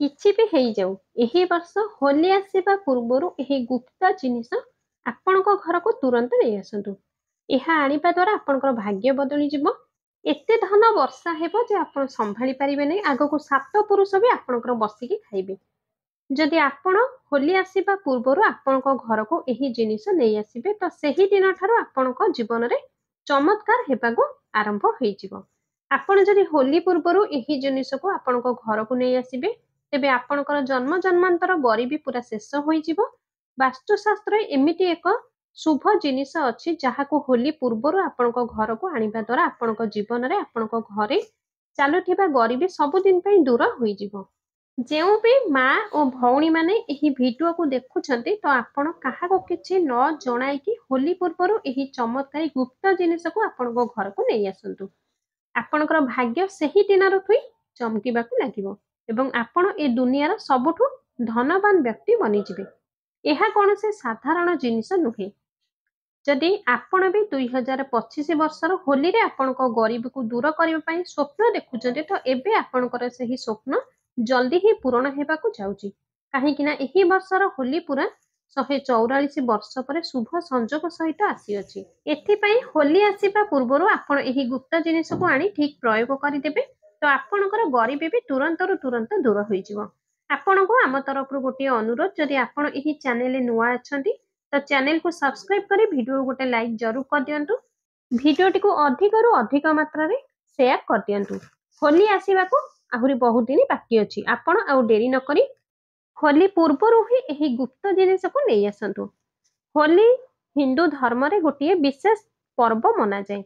କିଛି ବି ହେଇଯାଉ ଏହି ବର୍ଷ ହୋଲି ଆସିବା ପୂର୍ବରୁ ଏହି ଗୁପ୍ତ ଜିନିଷ ଆପଣଙ୍କ ଘରକୁ ତୁରନ୍ତ ନେଇ ଆସନ୍ତୁ। ଏହା ଆଣିବା ଦ୍ୱାରା ଆପଣଙ୍କର ଭାଗ୍ୟ ବଦଳିଯିବ। ଏତେ ଧନ ବର୍ଷା ହେବ ଯେ ଆପଣ ସମ୍ଭାଳି ପାରିବେ ନାହିଁ। ଆଗକୁ ସାତ ପୁରୁଷ ବି ଆପଣଙ୍କର ବସିକି ଖାଇବେ। ଯଦି ଆପଣ ହୋଲି ଆସିବା ପୂର୍ବରୁ ଆପଣଙ୍କ ଘରକୁ ଏହି ଜିନିଷ ନେଇ ଆସିବେ ତ ସେହି ଦିନଠାରୁ ଆପଣଙ୍କ ଜୀବନରେ ଚମତ୍କାର ହେବାକୁ ଆରମ୍ଭ ହୋଇଯିବ। ଆପଣ ଯଦି ହୋଲି ପୂର୍ବରୁ ଏହି ଜିନିଷକୁ ଆପଣଙ୍କ ଘରକୁ ନେଇ ଆସିବେ ତେବେ ଆପଣଙ୍କର ଜନ୍ମ ଜନ୍ମାନ୍ତର ଗରିବୀ ପୁରା ଶେଷ ହୋଇଯିବ। ବାସ୍ତୁଶାସ୍ତ୍ରରେ ଏମିତି ଏକ ଶୁଭ ଜିନିଷ ଅଛି ଯାହାକୁ ହୋଲି ପୂର୍ବରୁ ଆପଣଙ୍କ ଘରକୁ ଆଣିବା ଦ୍ୱାରା ଆପଣଙ୍କ ଜୀବନରେ ଆପଣଙ୍କ ଘରେ ଚାଲୁଥିବା ଗରିବୀ ସବୁଦିନ ପାଇଁ ଦୂର ହୋଇଯିବ। ଯେଉଁ ବି ମା ଓ ଭଉଣୀମାନେ ଏହି ଭିଡିଓକୁ ଦେଖୁଛନ୍ତି ତ ଆପଣ କାହାକୁ କିଛି ନ ଜଣାଇକି ହୋଲି ପୂର୍ବରୁ ଏହି ଚମତ୍କାରୀ ଗୁପ୍ତ ଜିନିଷକୁ ଆପଣଙ୍କ ଘରକୁ ନେଇ ଆସନ୍ତୁ। ଆପଣଙ୍କର ଭାଗ୍ୟ ସେହି ଦିନରୁ ହିଁ ଚମକିବାକୁ ଲାଗିବ ଏବଂ ଆପଣ ଏ ଦୁନିଆର ସବୁଠୁ ଧନବାନ ବ୍ୟକ୍ତି ବନିଯିବେ। ଏହା କୌଣସି ସାଧାରଣ ଜିନିଷ ନୁହେଁ। ଯଦି ଆପଣ ବି 2025 ବର୍ଷର ହୋଲିରେ ଆପଣଙ୍କ ଗରିବକୁ ଦୂର କରିବା ପାଇଁ ସ୍ୱପ୍ନ ଦେଖୁଛନ୍ତି ତ ଏବେ ଆପଣଙ୍କର ସେହି ସ୍ୱପ୍ନ ଜଲ୍ଦି ହିଁ ପୂରଣ ହେବାକୁ ଯାଉଛି। କାହିଁକି ନା ଏହି ବର୍ଷର ହୋଲି ପୁରା 144 ବର୍ଷ ପରେ ଶୁଭ ସଂଯୋଗ ସହିତ ଆସିଅଛି। ଏଥିପାଇଁ ହୋଲି ଆସିବା ପୂର୍ବରୁ ଆପଣ ଏହି ଗୁପ୍ତ ଜିନିଷକୁ ଆଣି ଠିକ୍ ପ୍ରୟୋଗ କରିଦେବେ ତ ଆପଣଙ୍କର ଗରିବୀ ବି ତୁରନ୍ତରୁ ତୁରନ୍ତ ଦୂର ହୋଇଯିବ। ଆପଣଙ୍କୁ ଆମ ତରଫରୁ ଗୋଟିଏ ଅନୁରୋଧ, ଯଦି ଆପଣ ଏହି ଚ୍ୟାନେଲରେ ନୂଆ ଅଛନ୍ତି ତ ଚ୍ୟାନେଲକୁ ସବସ୍କ୍ରାଇବ କରି ଭିଡ଼ିଓ ଗୋଟେ ଲାଇକ୍ ଜରୁର କରିଦିଅନ୍ତୁ। ଭିଡ଼ିଓଟିକୁ ଅଧିକରୁ ଅଧିକ ମାତ୍ରାରେ ସେୟାର କରିଦିଅନ୍ତୁ। ହୋଲି ଆସିବାକୁ ଆହୁରି ବହୁତ ଦିନ ବାକି ଅଛି। ଆପଣ ଆଉ ଡେରି ନକରି ହୋଲି ପୂର୍ବରୁ ହିଁ ଏହି ଗୁପ୍ତ ଜିନିଷକୁ ନେଇ ଆସନ୍ତୁ। ହୋଲି ହିନ୍ଦୁ ଧର୍ମରେ ଗୋଟିଏ ବିଶେଷ ପର୍ବ ମନାଯାଏ।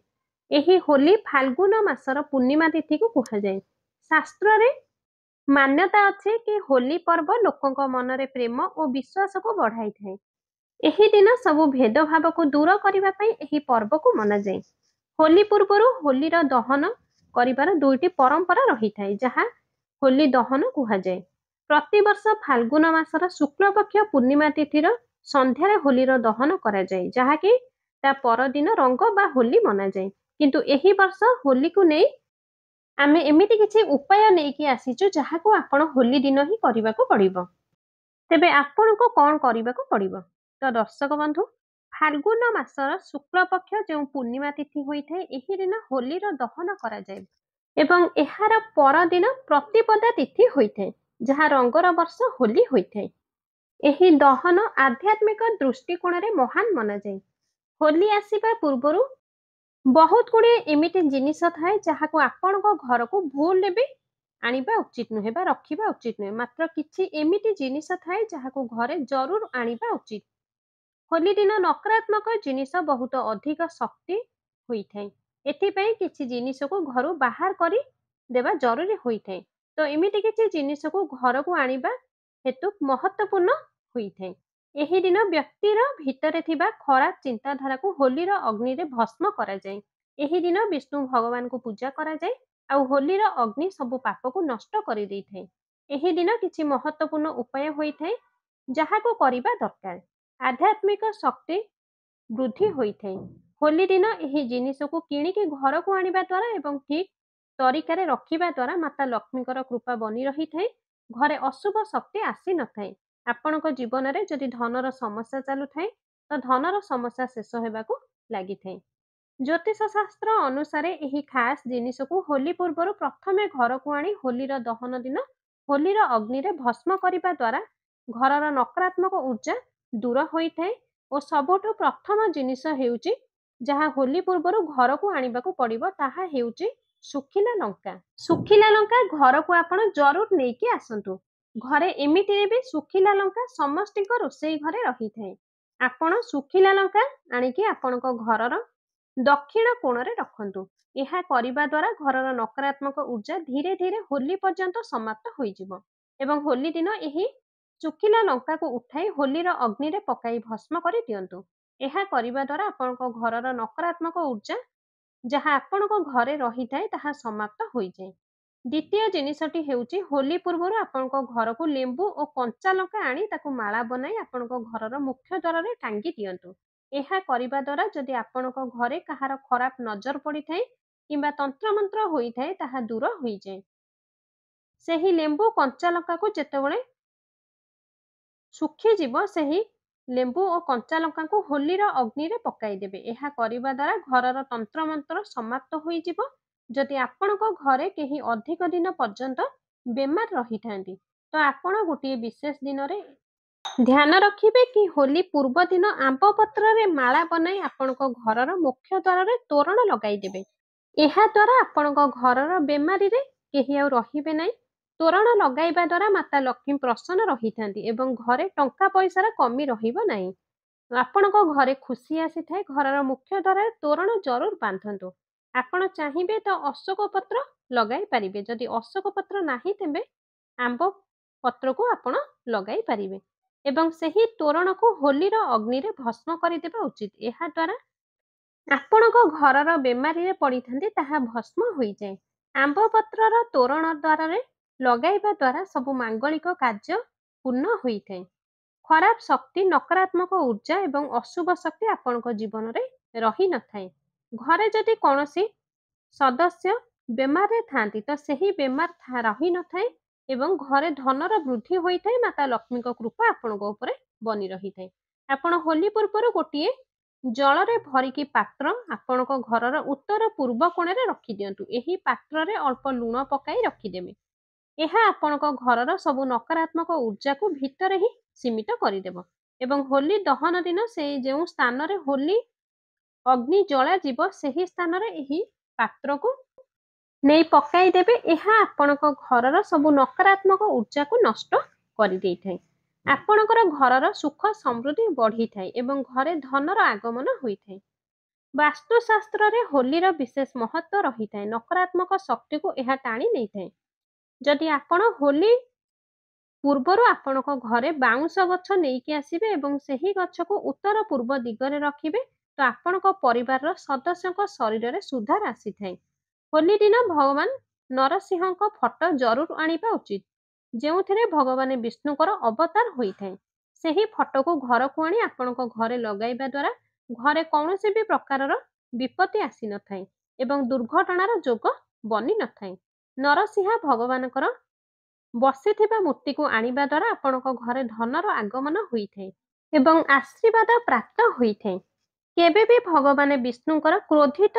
ଏହି ହୋଲି ଫାଲ୍ଗୁନ ମାସର ପୂର୍ଣ୍ଣିମା ତିଥିକୁ କୁହାଯାଏ। ଶାସ୍ତ୍ରରେ ମାନ୍ୟତା ଅଛି କି ହୋଲି ପର୍ବ ଲୋକଙ୍କ ମନରେ ପ୍ରେମ ଓ ବିଶ୍ୱାସକୁ ବଢ଼ାଇଥାଏ। ଏହି ଦିନ ସବୁ ଭେଦଭାବକୁ ଦୂର କରିବା ପାଇଁ ଏହି ପର୍ବକୁ ମନାଯାଏ। ହୋଲି ପୂର୍ବରୁ ହୋଲିର ଦହନ କରିବାର ଦୁଇଟି ପରମ୍ପରା ରହିଥାଏ ଯାହା ହୋଲି ଦହନ କୁହାଯାଏ। ପ୍ରତିବର୍ଷ ଫାଲ୍ଗୁନ ମାସର ଶୁକ୍ଳପକ୍ଷ ପୂର୍ଣ୍ଣିମା ତିଥିର ସନ୍ଧ୍ୟାରେ ହୋଲିର ଦହନ କରାଯାଏ, ଯାହାକି ତା ପରଦିନ ରଙ୍ଗ ବା ହୋଲି ମନାଯାଏ। କିନ୍ତୁ ଏହି ବର୍ଷ ହୋଲିକୁ ନେଇ ଆମେ ଏମିତି କିଛି ଉପାୟ ନେଇକି ଆସିଛୁ ଯାହାକୁ ଆପଣ ହୋଲି ଦିନ ହିଁ କରିବାକୁ ପଡ଼ିବ। ତେବେ ଆପଣଙ୍କୁ କ'ଣ କରିବାକୁ ପଡ଼ିବ? ତ ଦର୍ଶକ ବନ୍ଧୁ, ଫାଲ୍ଗୁନ ମାସର ଶୁକ୍ଳପକ୍ଷ ଯେଉଁ ପୂର୍ଣ୍ଣିମା ତିଥି ହୋଇଥାଏ ଏହି ଦିନ ହୋଲିର ଦହନ କରାଯାଏ ଏବଂ ଏହାର ପରଦିନ ପ୍ରତିପଦା ତିଥି ହୋଇଥାଏ ଯାହା ରଙ୍ଗର ବର୍ଷ ହୋଲି ହୋଇଥାଏ। ଏହି ଦହନ ଆଧ୍ୟାତ୍ମିକ ଦୃଷ୍ଟିକୋଣରେ ମହାନ ମନାଯାଏ। ହୋଲି ଆସିବା ପୂର୍ବରୁ ବହୁତ ଗୁଡ଼ିଏ ଏମିତି ଜିନିଷ ଥାଏ ଯାହାକୁ ଆପଣଙ୍କ ଘରକୁ ଭୁଲରେ ବି ଆଣିବା ଉଚିତ ନୁହେଁ ବା ରଖିବା ଉଚିତ ନୁହେଁ। ମାତ୍ର କିଛି ଏମିତି ଜିନିଷ ଥାଏ ଯାହାକୁ ଘରେ ଜରୁର ଆଣିବା ଉଚିତ। ହୋଲି ଦିନ ନକାରାତ୍ମକ ଜିନିଷ ବହୁତ ଅଧିକ ଶକ୍ତି ହୋଇଥାଏ। ଏଥିପାଇଁ କିଛି ଜିନିଷକୁ ଘରୁ ବାହାର କରି ଦେବା ଜରୁରୀ ହୋଇଥାଏ। ତ ଏମିତି କିଛି ଜିନିଷକୁ ଘରକୁ ଆଣିବା ହେତୁ ମହତ୍ତ୍ୱପୂର୍ଣ୍ଣ ହୋଇଥାଏ। ଏହି ଦିନ ବ୍ୟକ୍ତିର ଭିତରେ ଥିବା ଖରାପ ଚିନ୍ତାଧାରାକୁ ହୋଲିର ଅଗ୍ନିରେ ଭସ୍ମ କରାଯାଏ। ଏହି ଦିନ ବିଷ୍ଣୁ ଭଗବାନଙ୍କୁ ପୂଜା କରାଯାଏ ଆଉ ହୋଲିର ଅଗ୍ନି ସବୁ ପାପକୁ ନଷ୍ଟ କରିଦେଇଥାଏ। ଏହି ଦିନ କିଛି ମହତ୍ତ୍ୱପୂର୍ଣ୍ଣ ଉପାୟ ହୋଇଥାଏ ଯାହାକୁ କରିବା ଦରକାର। ଆଧ୍ୟାତ୍ମିକ ଶକ୍ତି ବୃଦ୍ଧି ହୋଇଥାଏ। ହୋଲି ଦିନ ଏହି ଜିନିଷକୁ କିଣିକି ଘରକୁ ଆଣିବା ଦ୍ୱାରା ଏବଂ ଠିକ୍ ତରିକାରେ ରଖିବା ଦ୍ୱାରା ମାତା ଲକ୍ଷ୍ମୀଙ୍କର କୃପା ବନି ରହିଥାଏ। ଘରେ ଅଶୁଭ ଶକ୍ତି ଆସିନଥାଏ। ଆପଣଙ୍କ ଜୀବନରେ ଯଦି ଧନର ସମସ୍ୟା ଚାଲୁଥାଏ ତ ଧନର ସମସ୍ୟା ଶେଷ ହେବାକୁ ଲାଗିଥାଏ। ଜ୍ୟୋତିଷ ଶାସ୍ତ୍ର ଅନୁସାରେ ଏହି ଖାସ୍ ଜିନିଷକୁ ହୋଲି ପୂର୍ବରୁ ପ୍ରଥମେ ଘରକୁ ଆଣି ହୋଲିର ଦହନ ଦିନ ହୋଲିର ଅଗ୍ନିରେ ଭସ୍ମ କରିବା ଦ୍ୱାରା ଘରର ନକାରାତ୍ମକ ଊର୍ଜା ଦୂର ହୋଇଥାଏ ଓ ସବୁଠୁ ପ୍ରଥମ ଜିନିଷ ହେଉଛି ଯାହା ହୋଲି ପୂର୍ବରୁ ଘରକୁ ଆଣିବାକୁ ପଡ଼ିବ ତାହା ହେଉଛି ଶୁଖିଲା ଲଙ୍କା। ଶୁଖିଲା ଲଙ୍କା ଘରକୁ ଆପଣ ଜରୁର ନେଇକି ଆସନ୍ତୁ। ଘରେ ଏମିତିରେ ବି ଶୁଖିଲା ଲଙ୍କା ସମସ୍ତଙ୍କ ରୋଷେଇ ଘରେ ରହିଥାଏ। ଆପଣ ଶୁଖିଲା ଲଙ୍କା ଆଣିକି ଆପଣଙ୍କ ଘରର ଦକ୍ଷିଣ କୋଣରେ ରଖନ୍ତୁ। ଏହା କରିବା ଦ୍ୱାରା ଘରର ନକାରାତ୍ମକ ଊର୍ଜା ଧୀରେ ଧୀରେ ହୋଲି ପର୍ଯ୍ୟନ୍ତ ସମାପ୍ତ ହୋଇଯିବ ଏବଂ ହୋଲି ଦିନ ଏହି ଶୁଖିଲା ଲଙ୍କାକୁ ଉଠାଇ ହୋଲିର ଅଗ୍ନିରେ ପକାଇ ଭସ୍ମ କରି ଦିଅନ୍ତୁ। ଏହା କରିବା ଦ୍ୱାରା ଆପଣଙ୍କ ଘରର ନକାରାତ୍ମକ ଊର୍ଜା ଯାହା ଆପଣଙ୍କ ଘରେ ରହିଥାଏ ତାହା ସମାପ୍ତ ହୋଇଯାଏ। ଦ୍ୱିତୀୟ ଜିନିଷଟି ହେଉଛି ହୋଲି ପୂର୍ବରୁ ଆପଣଙ୍କ ଘରକୁ ଲେମ୍ବୁ ଓ କଞ୍ଚା ଲଙ୍କା ଆଣି ତାକୁ ମାଳା ବନାଇ ଆପଣଙ୍କ ଘରର ମୁଖ୍ୟ ଦ୍ୱାରରେ ଟାଙ୍ଗି ଦିଅନ୍ତୁ। ଏହା କରିବା ଦ୍ୱାରା ଯଦି ଆପଣଙ୍କ ଘରେ କାହାର ଖରାପ ନଜର ପଡ଼ିଥାଏ କିମ୍ବା ତନ୍ତ୍ରମନ୍ତ୍ର ହୋଇଥାଏ ତାହା ଦୂର ହୋଇଯାଏ। ସେହି ଲେମ୍ବୁ କଞ୍ଚା ଲଙ୍କାକୁ ଯେତେବେଳେ ଶୁଖିଯିବ ସେହି ଲେମ୍ବୁ ଓ କଞ୍ଚା ଲଙ୍କାକୁ ହୋଲିର ଅଗ୍ନିରେ ପକାଇଦେବେ। ଏହା କରିବା ଦ୍ୱାରା ଘରର ତନ୍ତ୍ରମନ୍ତ୍ର ସମାପ୍ତ ହୋଇଯିବ। ଯଦି ଆପଣଙ୍କ ଘରେ କେହି ଅଧିକ ଦିନ ପର୍ଯ୍ୟନ୍ତ ବେମାର ରହିଥାନ୍ତି ତ ଆପଣ ଗୋଟିଏ ବିଶେଷ ଦିନରେ ଧ୍ୟାନ ରଖିବେ କି ହୋଲି ପୂର୍ବ ଦିନ ଆମ୍ବ ପତ୍ରରେ ମାଳା ବନାଇ ଆପଣଙ୍କ ଘରର ମୁଖ୍ୟ ଦ୍ୱାରରେ ତୋରଣ ଲଗାଇଦେବେ। ଏହା ଦ୍ୱାରା ଆପଣଙ୍କ ଘରର ବେମାରୀରେ କେହି ଆଉ ରହିବେ ନାହିଁ। ତୋରଣ ଲଗାଇବା ଦ୍ୱାରା ମାତା ଲକ୍ଷ୍ମୀ ପ୍ରସନ୍ନ ରହିଥାନ୍ତି ଏବଂ ଘରେ ଟଙ୍କା ପଇସାର କମି ରହିବ ନାହିଁ। ଆପଣଙ୍କ ଘରେ ଖୁସି ଆସିଥାଏ। ଘରର ମୁଖ୍ୟ ଦ୍ୱାରରେ ତୋରଣ ଜରୁର ବାନ୍ଧନ୍ତୁ। ଆପଣ ଚାହିଁବେ ତ ଅଶୋକ ପତ୍ର ଲଗାଇ ପାରିବେ। ଯଦି ଅଶୋକ ପତ୍ର ନାହିଁ ତେବେ ଆମ୍ବ ପତ୍ରକୁ ଆପଣ ଲଗାଇ ପାରିବେ ଏବଂ ସେହି ତୋରଣକୁ ହୋଲିର ଅଗ୍ନିରେ ଭସ୍ମ କରିଦେବା ଉଚିତ। ଏହା ଦ୍ୱାରା ଆପଣଙ୍କ ଘରର ବେମାରୀରେ ପଡ଼ିଥାନ୍ତି ତାହା ଭସ୍ମ ହୋଇଯାଏ। ଆମ୍ବ ପତ୍ରର ତୋରଣ ଦ୍ୱାରରେ ଲଗାଇବା ଦ୍ୱାରା ସବୁ ମାଙ୍ଗଳିକ କାର୍ଯ୍ୟ ପୂର୍ଣ୍ଣ ହୋଇଥାଏ। ଖରାପ ଶକ୍ତି, ନକାରାତ୍ମକ ଊର୍ଜା ଏବଂ ଅଶୁଭ ଶକ୍ତି ଆପଣଙ୍କ ଜୀବନରେ ରହିନଥାଏ। ଘରେ ଯଦି କୌଣସି ସଦସ୍ୟ ବେମାରରେ ଥାନ୍ତି ତ ସେହି ବେମାର ରହିନଥାଏ ଏବଂ ଘରେ ଧନର ବୃଦ୍ଧି ହୋଇଥାଏ। ମାତା ଲକ୍ଷ୍ମୀଙ୍କ କୃପା ଆପଣଙ୍କ ଉପରେ ବନି ରହିଥାଏ। ଆପଣ ହୋଲି ପୂର୍ବରୁ ଗୋଟିଏ ଜଳରେ ଭରିକି ପାତ୍ର ଆପଣଙ୍କ ଘରର ଉତ୍ତର ପୂର୍ବ କୋଣରେ ରଖିଦିଅନ୍ତୁ। ଏହି ପାତ୍ରରେ ଅଳ୍ପ ଲୁଣ ପକାଇ ରଖିଦେବେ। ଏହା ଆପଣଙ୍କ ଘରର ସବୁ ନକାରାତ୍ମକ ଊର୍ଜାକୁ ଭିତରେ ହିଁ ସୀମିତ କରିଦେବ ଏବଂ ହୋଲି ଦହନ ଦିନ ସେ ଯେଉଁ ସ୍ଥାନରେ ହୋଲି ଅଗ୍ନି ଜଳାଯିବ ସେହି ସ୍ଥାନରେ ଏହି ପାତ୍ରକୁ ନେଇ ପକାଇଦେବେ। ଏହା ଆପଣଙ୍କ ଘରର ସବୁ ନକାରାତ୍ମକ ଊର୍ଜାକୁ ନଷ୍ଟ କରିଦେଇଥାଏ। ଆପଣଙ୍କର ଘରର ସୁଖ ସମୃଦ୍ଧି ବଢ଼ିଥାଏ ଏବଂ ଘରେ ଧନର ଆଗମନ ହୋଇଥାଏ। ବାସ୍ତୁଶାସ୍ତ୍ରରେ ହୋଲିର ବିଶେଷ ମହତ୍ତ୍ୱ ରହିଥାଏ। ନକାରାତ୍ମକ ଶକ୍ତିକୁ ଏହା ଟାଣି ନେଇଥାଏ। ଯଦି ଆପଣ ହୋଲି ପୂର୍ବରୁ ଆପଣଙ୍କ ଘରେ ବାଉଁଶ ଗଛ ନେଇକି ଆସିବେ ଏବଂ ସେହି ଗଛକୁ ଉତ୍ତର ପୂର୍ବ ଦିଗରେ ରଖିବେ ତ ଆପଣଙ୍କ ପରିବାରର ସଦସ୍ୟଙ୍କ ଶରୀରରେ ସୁଧାର ଆସିଥାଏ। ହୋଲି ଦିନ ଭଗବାନ ନରସିଂହଙ୍କ ଫଟୋ ଜରୁର ଆଣିବା ଉଚିତ, ଯେଉଁଥିରେ ଭଗବାନ ବିଷ୍ଣୁଙ୍କର ଅବତାର ହୋଇଥାଏ। ସେହି ଫଟୋକୁ ଘରକୁ ଆଣି ଆପଣଙ୍କ ଘରେ ଲଗାଇବା ଦ୍ୱାରା ଘରେ କୌଣସି ବି ପ୍ରକାରର ବିପତ୍ତି ଆସିନଥାଏ ଏବଂ ଦୁର୍ଘଟଣାର ଯୋଗ ବନି ନଥାଏ। ନରସିଂହ ଭଗବାନଙ୍କର ବସିଥିବା ମୂର୍ତ୍ତିକୁ ଆଣିବା ଦ୍ୱାରା ଆପଣଙ୍କ ଘରେ ଧନର ଆଗମନ ହୋଇଥାଏ ଏବଂ ଆଶୀର୍ବାଦ ପ୍ରାପ୍ତ ହୋଇଥାଏ। କେବେ ବି ଭଗବାନ ବିଷ୍ଣୁଙ୍କର କ୍ରୋଧିତ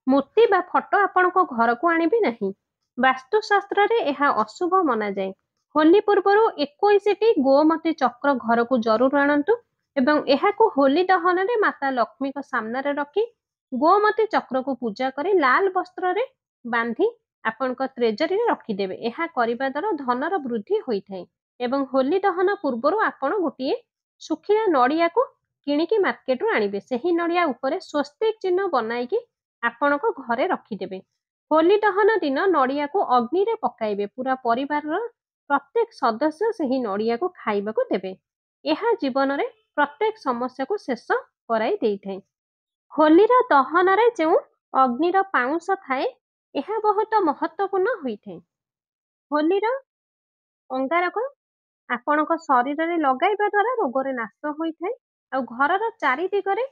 ମୂର୍ତ୍ତି ବା ଫଟୋ ଆପଣଙ୍କ ଘରକୁ ଆଣିବେ ନାହିଁ। ବାସ୍ତୁଶାସ୍ତ୍ରରେ ଏହା ଅଶୁଭ ମନାଯାଏ। ହୋଲି ପୂର୍ବରୁ 21ଟି ଗୋମତୀ ଚକ୍ର ଘରକୁ ଜରୁର ଆଣନ୍ତୁ ଏବଂ ଏହାକୁ ହୋଲି ଦହନରେ ମାତା ଲକ୍ଷ୍ମୀଙ୍କ ସାମ୍ନାରେ ରଖି ଗୋମତୀ ଚକ୍ରକୁ ପୂଜା କରି ଲାଲ ବସ୍ତ୍ରରେ ବାନ୍ଧି ଆପଣଙ୍କ ତ୍ରେଜରୀରେ ରଖିଦେବେ। ଏହା କରିବା ଦ୍ୱାରା ଧନର ବୃଦ୍ଧି ହୋଇଥାଏ ଏବଂ ହୋଲି ଦହନ ପୂର୍ବରୁ ଆପଣ ଗୋଟିଏ ଶୁଖିଲା ନଡ଼ିଆକୁ କିଣିକି ମାର୍କେଟରୁ ଆଣିବେ। ସେହି ନଡ଼ିଆ ଉପରେ ସ୍ୱସ୍ତିକ ଚିହ୍ନ ବନାଇକି ଆପଣଙ୍କ ଘରେ ରଖିଦେବେ। ହୋଲି ଦହନ ଦିନ ନଡ଼ିଆକୁ ଅଗ୍ନିରେ ପକାଇବେ। ପୁରା ପରିବାରର ପ୍ରତ୍ୟେକ ସଦସ୍ୟ ସେହି ନଡ଼ିଆକୁ ଖାଇବାକୁ ଦେବେ। ଏହା ଜୀବନରେ ପ୍ରତ୍ୟେକ ସମସ୍ୟାକୁ ଶେଷ କରାଇ ଦେଇଥାଏ। ହୋଲିର ଦହନରେ ଯେଉଁ ଅଗ୍ନିର ପାଉଁଶ ଥାଏ ଏହା ବହୁତ ମହତ୍ତ୍ୱପୂର୍ଣ୍ଣ ହୋଇଥାଏ। ହୋଲିର ଅଙ୍ଗାରକ ଆପଣଙ୍କ ଶରୀରରେ ଲଗାଇବା ଦ୍ୱାରା ରୋଗରେ ନାଶ ହୋଇଥାଏ ଆଉ ଘରର ଚାରି ଦିଗରେ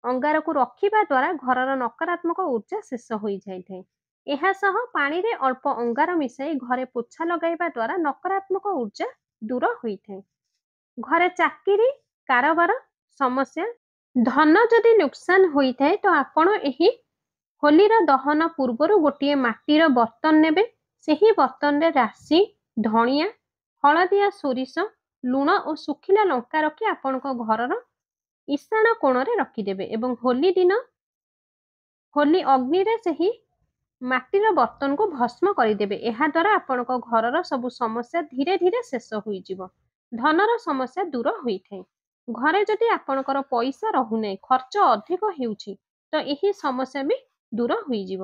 ଅଙ୍ଗାରକୁ ରଖିବା ଦ୍ୱାରା ଘରର ନକାରାତ୍ମକ ଊର୍ଜା ଶେଷ ହୋଇଯାଇଥାଏ। ଏହା ସହ ପାଣିରେ ଅଳ୍ପ ଅଙ୍ଗାର ମିଶାଇ ଘରେ ପୋଛା ଲଗାଇବା ଦ୍ୱାରା ନକାରାତ୍ମକ ଊର୍ଜା ଦୂର ହୋଇଥାଏ। ଘରେ ଚାକିରି, କାରବାର ସମସ୍ୟା, ଧନ ଯଦି ନୁକସାନ ହୋଇଥାଏ ତ ଆପଣ ଏହି ହୋଲିର ଦହନ ପୂର୍ବରୁ ଗୋଟିଏ ମାଟିର ବର୍ତ୍ତନ ନେବେ। ସେହି ବର୍ତ୍ତନରେ ରାଶି, ଧଣିଆ, ହଳଦିଆ ସୋରିଷ, ଲୁଣ ଓ ଶୁଖିଲା ଲଙ୍କା ରଖି ଆପଣଙ୍କ ଘରର ଈଶାନ କୋଣରେ ରଖିଦେବେ ଏବଂ ହୋଲି ଦିନ ହୋଲି ଅଗ୍ନିରେ ସେହି ମାଟିର ବର୍ତ୍ତନକୁ ଭସ୍ମ କରିଦେବେ। ଏହା ଦ୍ୱାରା ଆପଣଙ୍କ ଘରର ସବୁ ସମସ୍ୟା ଧୀରେ ଧୀରେ ଶେଷ ହୋଇଯିବ। ଧନର ସମସ୍ୟା ଦୂର ହୋଇଥାଏ। ଘରେ ଯଦି ଆପଣଙ୍କର ପଇସା ରହୁନାହିଁ, ଖର୍ଚ୍ଚ ଅଧିକ ହେଉଛି ତ ଏହି ସମସ୍ୟା ବି ଦୂର ହୋଇଯିବ।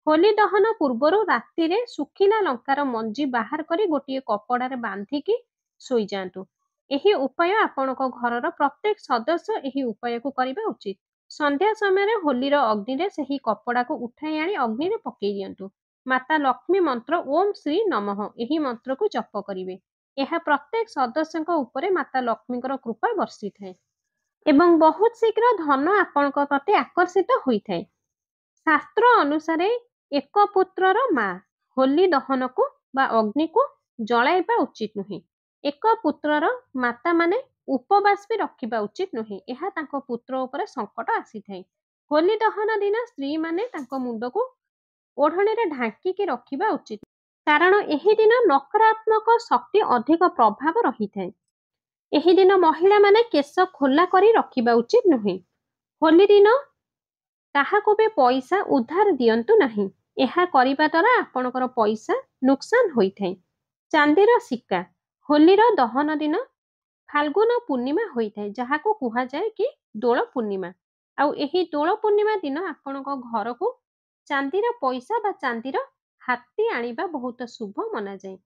ହୋଲି ଦହନ ପୂର୍ବରୁ ରାତିରେ ଶୁଖିଲା ଲଙ୍କାର ମଞ୍ଜି ବାହାର କରି ଗୋଟିଏ କପଡ଼ାରେ ବାନ୍ଧିକି ଶୋଇଯାଆନ୍ତୁ। ଏହି ଉପାୟ ଆପଣଙ୍କ ଘରର ପ୍ରତ୍ୟେକ ସଦସ୍ୟ ଏହି ଉପାୟକୁ କରିବା ଉଚିତ। ସନ୍ଧ୍ୟା ସମୟରେ ହୋଲିର ଅଗ୍ନିରେ ସେହି କପଡ଼ାକୁ ଉଠାଇ ଆଣି ଅଗ୍ନିରେ ପକାଇ ଦିଅନ୍ତୁ। ମାତା ଲକ୍ଷ୍ମୀ ମନ୍ତ୍ର ଓಂ ଶ୍ରୀ ନମଃ ଏହି ମନ୍ତ୍ରକୁ ଜପ କରିବେ। ଏହା ପ୍ରତ୍ୟେକ ସଦସ୍ୟଙ୍କ ଉପରେ ମାତା ଲକ୍ଷ୍ମୀଙ୍କର କୃପା ବର୍ଷିଥାଏ ଏବଂ ବହୁତ ଶୀଘ୍ର ଧନ ଆପଣଙ୍କ ପ୍ରତି ଆକର୍ଷିତ ହୋଇଥାଏ। ଶାସ୍ତ୍ର ଅନୁସାରେ ଏକ ପୁତ୍ରର ମା ହୋଲି ଦହନକୁ ବା ଅଗ୍ନିକୁ ଜଳାଇବା ଉଚିତ ନୁହେଁ। ଏକ ପୁତ୍ରର ମାତା ମାନେ ଉପବାସ ବି ରଖିବା ଉଚିତ ନୁହେଁ। ଏହା ତାଙ୍କ ପୁତ୍ର ଉପରେ ସଙ୍କଟ ଆସିଥାଏ। ହୋଲି ଦହନ ଦିନ ସ୍ତ୍ରୀ ମାନେ ତାଙ୍କ ମୁଣ୍ଡକୁ ଓଢ଼ଣୀରେ ଢାଙ୍କିକି ରଖିବା ଉଚିତ, କାରଣ ଏହି ଦିନ ନକାରାତ୍ମକ ଶକ୍ତି ଅଧିକ ପ୍ରଭାବ ରହିଥାଏ। ଏହି ଦିନ ମହିଳାମାନେ କେଶ ଖୋଲା କରି ରଖିବା ଉଚିତ ନୁହେଁ। ହୋଲି ଦିନ କାହାକୁ ବି ପଇସା ଉଧାର ଦିଅନ୍ତୁ ନାହିଁ। ଏହା କରିବା ଦ୍ୱାରା ଆପଣଙ୍କର ପଇସା ନୁକସାନ ହୋଇଥାଏ। ଚାନ୍ଦିର ସିକ୍କା। ହୋଲିର ଦହନ ଦିନ ଫାଲ୍ଗୁନ ପୂର୍ଣ୍ଣିମା ହୋଇଥାଏ, ଯାହାକୁ କୁହାଯାଏ କି ଦୋଳ ପୂର୍ଣ୍ଣିମା। ଆଉ ଏହି ଦୋଳ ପୂର୍ଣ୍ଣିମା ଦିନ ଆପଣଙ୍କ ଘରକୁ ଚାନ୍ଦିର ପଇସା ବା ଚାନ୍ଦିର ହାତୀ ଆଣିବା ବହୁତ ଶୁଭ ମନାଯାଏ।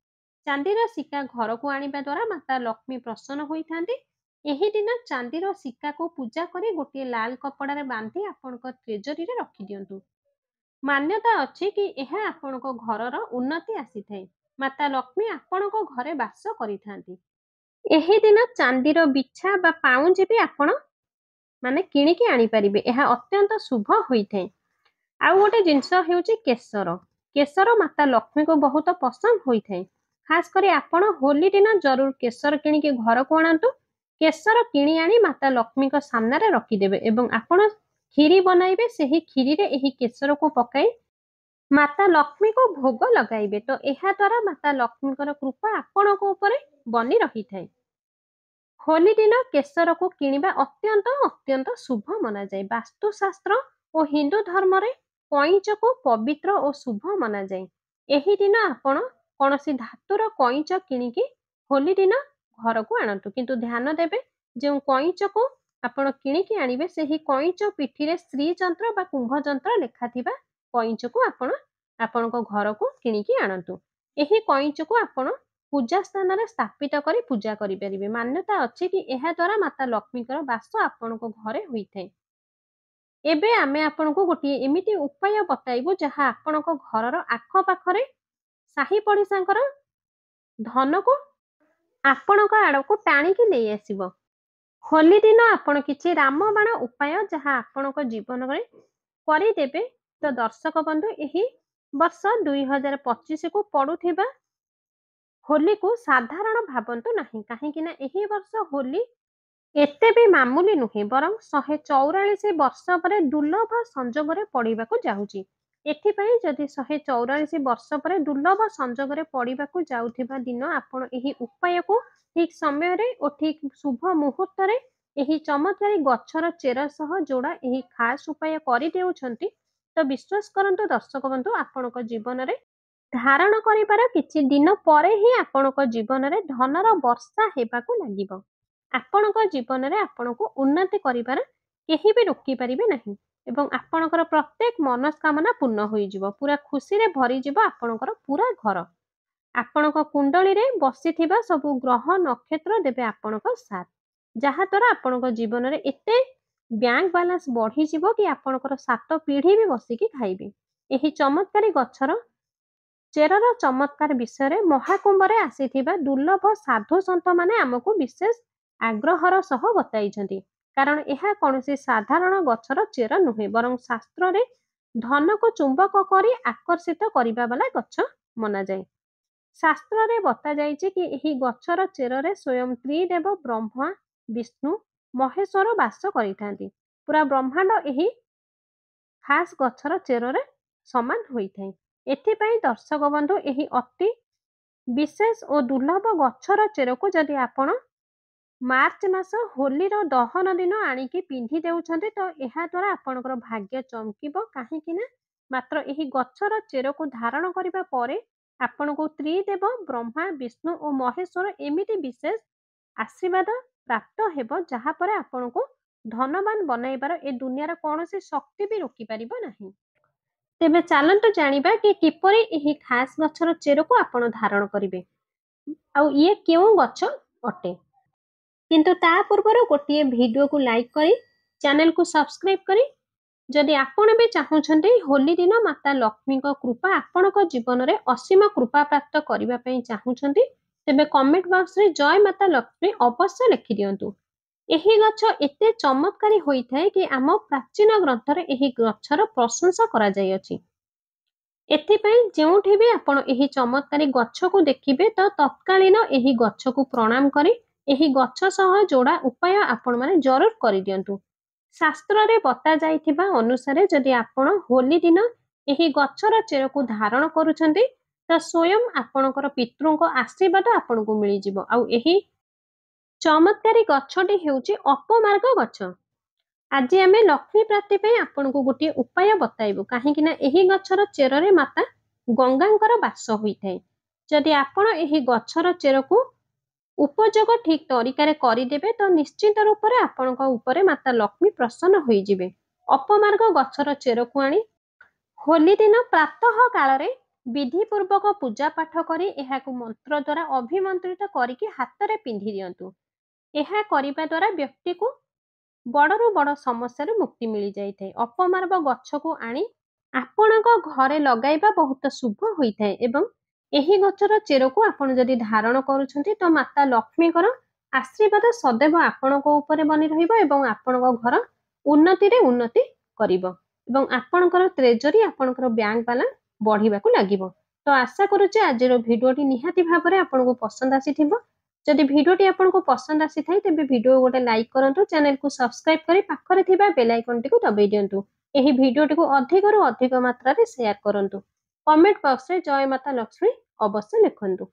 ଚାନ୍ଦିର ସିକ୍କା ଘରକୁ ଆଣିବା ଦ୍ୱାରା ମାତା ଲକ୍ଷ୍ମୀ ପ୍ରସନ୍ନ ହୋଇଥାନ୍ତି। ଏହି ଦିନ ଚାନ୍ଦିର ସିକ୍କାକୁ ପୂଜା କରି ଗୋଟିଏ ଲାଲ କପଡ଼ାରେ ବାନ୍ଧି ଆପଣଙ୍କ ଟ୍ରେଜରୀରେ ରଖିଦିଅନ୍ତୁ। ମାନ୍ୟତା ଅଛି କି ଏହା ଆପଣଙ୍କ ଘରର ଉନ୍ନତି ଆସିଥାଏ। ମାତା ଲକ୍ଷ୍ମୀ ଆପଣଙ୍କ ଘରେ ବାସ କରିଥାନ୍ତି। ଏହି ଦିନ ଚାନ୍ଦିର ବିଛା ବା ପାଉଁଜି ବି ଆପଣ ମାନେ କିଣିକି ଆଣିପାରିବେ। ଏହା ଅତ୍ୟନ୍ତ ଶୁଭ ହୋଇଥାଏ। ଆଉ ଗୋଟେ ଜିନିଷ ହେଉଛି କେଶର। କେଶର ମାତା ଲକ୍ଷ୍ମୀଙ୍କୁ ବହୁତ ପସନ୍ଦ ହୋଇଥାଏ। ଖାସ କରି ଆପଣ ହୋଲି ଦିନ ଜରୁର କେଶର କିଣିକି ଘରକୁ ଆଣନ୍ତୁ। କେଶର କିଣି ଆଣି ମାତା ଲକ୍ଷ୍ମୀଙ୍କ ସାମ୍ନାରେ ରଖିଦେବେ ଏବଂ ଆପଣ କ୍ଷୀରି ବନାଇବେ। ସେହି କ୍ଷୀରିରେ ଏହି କେଶରକୁ ପକାଇ ମାତା ଲକ୍ଷ୍ମୀଙ୍କୁ ଭୋଗ ଲଗାଇବେ। ତ ଏହା ଦ୍ୱାରା ମାତା ଲକ୍ଷ୍ମୀଙ୍କର କୃପା ଆପଣଙ୍କ ଉପରେ ବନି ରହିଥାଏ। ହୋଲି ଦିନ କେଶରକୁ କିଣିବା ଅତ୍ୟନ୍ତ ଶୁଭ ମନାଯାଏ। ବାସ୍ତୁଶାସ୍ତ୍ର ଓ ହିନ୍ଦୁ ଧର୍ମରେ କଇଁଚକୁ ପବିତ୍ର ଓ ଶୁଭ ମନାଯାଏ। ଏହି ଦିନ ଆପଣ କୌଣସି ଧାତୁର କଇଁଚ କିଣିକି ହୋଲି ଦିନ ଘରକୁ ଆଣନ୍ତୁ, କିନ୍ତୁ ଧ୍ୟାନ ଦେବେ ଯେଉଁ କଇଁଚକୁ ଆପଣ କିଣିକି ଆଣିବେ ସେହି କଇଁଚ ପିଠିରେ ଶ୍ରୀ ଯନ୍ତ୍ର ବା କୁମ୍ଭ ଯନ୍ତ୍ର ଲେଖାଥିବା କଇଁଚକୁ ଆପଣ ଆପଣଙ୍କ ଘରକୁ କିଣିକି ଆଣନ୍ତୁ। ଏହି କଇଁଚକୁ ଆପଣ ପୂଜା ସ୍ଥାନରେ ସ୍ଥାପିତ କରି ପୂଜା କରିପାରିବେ। ମାନ୍ୟତା ଅଛି କି ଏହା ଦ୍ୱାରା ମାତା ଲକ୍ଷ୍ମୀଙ୍କର ବାସ ଆପଣଙ୍କ ଘରେ ହୋଇଥାଏ। ଏବେ ଆମେ ଆପଣଙ୍କୁ ଗୋଟିଏ ଏମିତି ଉପାୟ ବତାଇବୁ ଯାହା ଆପଣଙ୍କ ଘରର ଆଖପାଖରେ ସାହି ପଡ଼ିଶାଙ୍କର ଧନକୁ ଆପଣଙ୍କ ଆଡ଼କୁ ଟାଣିକି ନେଇ ଆସିବ। ହୋଲି ଦିନ ଆପଣ କିଛି ରାମବାଣ ଉପାୟ ଯାହା ଆପଣଙ୍କ ଜୀବନରେ କରିଦେବେ। ତ ଦର୍ଶକ ବନ୍ଧୁ, ଏହି ବର୍ଷ 2025କୁ ପଡୁଥିବା ହୋଲିକୁ ସାଧାରଣ ଭାବନ୍ତୁ ନାହିଁ, କାହିଁକି ନା ଏହି ବର୍ଷ ହୋଲି ଏତେ ବି ମାମୁଲି ନୁହେଁ, ବରଂ 144 ବର୍ଷ ପରେ ଦୁର୍ଲଭ ସଂଯୋଗରେ ପଡ଼ିବାକୁ ଯାଉଛି। ଏଥିପାଇଁ ଯଦି 144 ବର୍ଷ ପରେ ଦୁର୍ଲଭ ସଂଯୋଗରେ ପଡ଼ିବାକୁ ଯାଉଥିବା ଦିନ ଆପଣ ଏହି ଉପାୟକୁ ଠିକ୍ ସମୟରେ ଓ ଠିକ୍ ଶୁଭ ମୁହୂର୍ତ୍ତରେ ଏହି ଚମତ୍କାରୀ ଗଛର ଚେର ସହ ଯୋଡ଼ା ଏହି ଖାସ୍ ଉପାୟ କରିଦେଉଛନ୍ତି, ତ ବିଶ୍ୱାସ କରନ୍ତୁ ଦର୍ଶକ ବନ୍ଧୁ, ଆପଣଙ୍କ ଜୀବନରେ ଧାରଣ କରିବାର କିଛି ଦିନ ପରେ ହିଁ ଆପଣଙ୍କ ଜୀବନରେ ଧନର ବର୍ଷା ହେବାକୁ ଲାଗିବ। ଆପଣଙ୍କ ଜୀବନରେ ଆପଣଙ୍କୁ ଉନ୍ନତି କରିବାର କେହି ବି ରୋକିପାରିବେ ନାହିଁ ଏବଂ ଆପଣଙ୍କର ପ୍ରତ୍ୟେକ ମନସ୍କାମନା ପୂର୍ଣ୍ଣ ହୋଇଯିବ। ପୁରା ଖୁସିରେ ଭରିଯିବ ଆପଣଙ୍କର ପୁରା ଘର। ଆପଣଙ୍କ କୁଣ୍ଡଳୀରେ ବସିଥିବା ସବୁ ଗ୍ରହ ନକ୍ଷତ୍ର ଦେବେ ଆପଣଙ୍କ ସାଥ, ଯାହାଦ୍ୱାରା ଆପଣଙ୍କ ଜୀବନରେ ଏତେ ବ୍ୟାଙ୍କ ବାଲାନ୍ସ ବଢ଼ିଯିବ କି ଆପଣଙ୍କର 7 ପିଢ଼ି ବି ବସିକି ଖାଇବେ। ଏହି ଚମତ୍କାରୀ ଗଛର ଚେରର ଚମତ୍କାର ବିଷୟରେ ମହାକୁମ୍ଭରେ ଆସିଥିବା ଦୁର୍ଲଭ ସାଧୁ ସନ୍ଥମାନେ ଆମକୁ ବିଶେଷ ଆଗ୍ରହର ସହ ବତାଇଛନ୍ତି, କାରଣ ଏହା କୌଣସି ସାଧାରଣ ଗଛର ଚେର ନୁହେଁ, ବରଂ ଶାସ୍ତ୍ରରେ ଧନକୁ ଚୁମ୍ବକ କରି ଆକର୍ଷିତ କରିବା ବାଲା ଗଛ ମନାଯାଏ। ଶାସ୍ତ୍ରରେ ବତାଯାଇଛି କି ଏହି ଗଛର ଚେରରେ ସ୍ୱୟଂ ତ୍ରିଦେବ ବ୍ରହ୍ମା, ବିଷ୍ଣୁ, ମହେଶ୍ୱର ବାସ କରିଥାନ୍ତି। ପୁରା ବ୍ରହ୍ମାଣ୍ଡ ଏହି ଖାସ୍ ଗଛର ଚେରରେ ସମାନ ହୋଇଥାଏ। ଏଥିପାଇଁ ଦର୍ଶକ ବନ୍ଧୁ, ଏହି ଅତି ବିଶେଷ ଓ ଦୁର୍ଲଭ ଗଛର ଚେରକୁ ଯଦି ଆପଣ ମାର୍ଚ୍ଚ ମାସ ହୋଲିର ଦହନ ଦିନ ଆଣିକି ପିନ୍ଧି ଦେଉଛନ୍ତି, ତ ଏହା ଦ୍ୱାରା ଆପଣଙ୍କର ଭାଗ୍ୟ ଚମକିବ। କାହିଁକି ନା ମାତ୍ର ଏହି ଗଛର ଚେରକୁ ଧାରଣ କରିବା ପରେ ଆପଣଙ୍କୁ ତ୍ରିଦେବ ବ୍ରହ୍ମା, ବିଷ୍ଣୁ ଓ ମହେଶ୍ୱର ଏମିତି ବିଶେଷ ଆଶୀର୍ବାଦ ପ୍ରାପ୍ତ ହେବ, ଯାହାପରେ ଆପଣଙ୍କୁ ଧନବାନ ବନାଇବାର ଏ ଦୁନିଆର କୌଣସି ଶକ୍ତି ବି ରୋକିପାରିବ ନାହିଁ। ତେବେ ଚାଲନ୍ତୁ ଜାଣିବା କି କିପରି ଏହି ଖାସ୍ ଗଛର ଚେରକୁ ଆପଣ ଧାରଣ କରିବେ ଆଉ ଇଏ କେଉଁ ଗଛ ଅଟେ। କିନ୍ତୁ ତା ପୂର୍ବରୁ ଗୋଟିଏ ଭିଡ଼ିଓକୁ ଲାଇକ୍ କରି ଚ୍ୟାନେଲକୁ ସବସ୍କ୍ରାଇବ୍ କରି, ଯଦି ଆପଣ ବି ଚାହୁଁଛନ୍ତି ହୋଲି ଦିନ ମାତା ଲକ୍ଷ୍ମୀଙ୍କ କୃପା ଆପଣଙ୍କ ଜୀବନରେ ଅସୀମ କୃପା ପ୍ରାପ୍ତ କରିବା ପାଇଁ ଚାହୁଁଛନ୍ତି, ତେବେ କମେଣ୍ଟ ବକ୍ସରେ ଜୟ ମାତା ଲକ୍ଷ୍ମୀ ଅବଶ୍ୟ ଲେଖିଦିଅନ୍ତୁ। ଏହି ଗଛ ଏତେ ଚମତ୍କାରୀ ହୋଇଥାଏ କି ଆମ ପ୍ରାଚୀନ ଗ୍ରନ୍ଥରେ ଏହି ଗଛର ପ୍ରଶଂସା କରାଯାଇଅଛି। एथिपाई जोठी भी आपण एही चमत्कारी गच्छ को देखिबे तो तत्कालीन एही गच्छ को प्रणाम करी एही गच्छ सह जोड़ा उपाय आपण माने जरूर करि दियंतु। शास्त्र रे बता जाइथिबा अनुसारे जदि आपण होली दिन एही गच्छर चेर को धारण करूछंती तो स्वयं आपणकर पितृंको आशीर्वाद आपणको मिली जिवो। आउ एही चमत्कारी गच्छटी हेउची अपमार्ग गच्छ। आज आम लक्ष्मी प्राप्ति आपको गोटे उपाय बताइबु कहीं एही गच्छर चेर माता गंगांकर बास होता है। जदि आपण एही गच्छर चेर को उपयोग ठीक तरीका करदेवे तो निश्चित रूप से आपण उपरे माता लक्ष्मी प्रसन्न होइजिबे। अपमार्ग गच्छर चेर को आनी होली दिन प्रातः काल विधिपूर्वक पूजा पाठ करी एहाकु मंत्र द्वारा अभिमंत्रित करिकि हाथ में पिंधि दियंतु। ଏହା କରିବା ଦ୍ୱାରା ବ୍ୟକ୍ତିକୁ ବଡ଼ରୁ ବଡ଼ ସମସ୍ୟାରୁ ମୁକ୍ତି ମିଳିଯାଇଥାଏ। ଅପମାର୍ଗ ଗଛକୁ ଆଣି ଆପଣଙ୍କ ଘରେ ଲଗାଇବା ବହୁତ ଶୁଭ ହୋଇଥାଏ ଏବଂ ଏହି ଗଛର ଚେରକୁ ଆପଣ ଯଦି ଧାରଣ କରୁଛନ୍ତି ତ ମାତା ଲକ୍ଷ୍ମୀଙ୍କର ଆଶୀର୍ବାଦ ସदैବ ଆପଣଙ୍କ ଉପରେ ବନି ରହିବ ଏବଂ ଆପଣଙ୍କ ଘର ଉନ୍ନତିରେ ଉନ୍ନତି କରିବ ଏବଂ ଆପଣଙ୍କର ଟ୍ରେଜରୀ ଆପଣଙ୍କର ବ୍ୟାଙ୍କ ବାଲାନ୍ସ ବଢ଼ିବାକୁ ଲାଗିବ। ତ ଆଶା କରୁଛି ଆଜିର ଭିଡ଼ିଓଟି ନିହାତି ଭାବରେ ଆପଣଙ୍କୁ ପସନ୍ଦ ଆସିଥିବ। जदि भिडियोटी आपको पसंद आसी थाई तेबे भिडियो गोटे लाइक करंतु, चैनल को सब्सक्राइब करी पाखरे थिबा बेल आइकन टी को दबाई दियंतु। एही भिडियोटी को अधिक रु अधिक मात्रा रे शेयर करंतु। कमेंट बॉक्स रे जय माता लक्ष्मी अवश्य लिखंतु।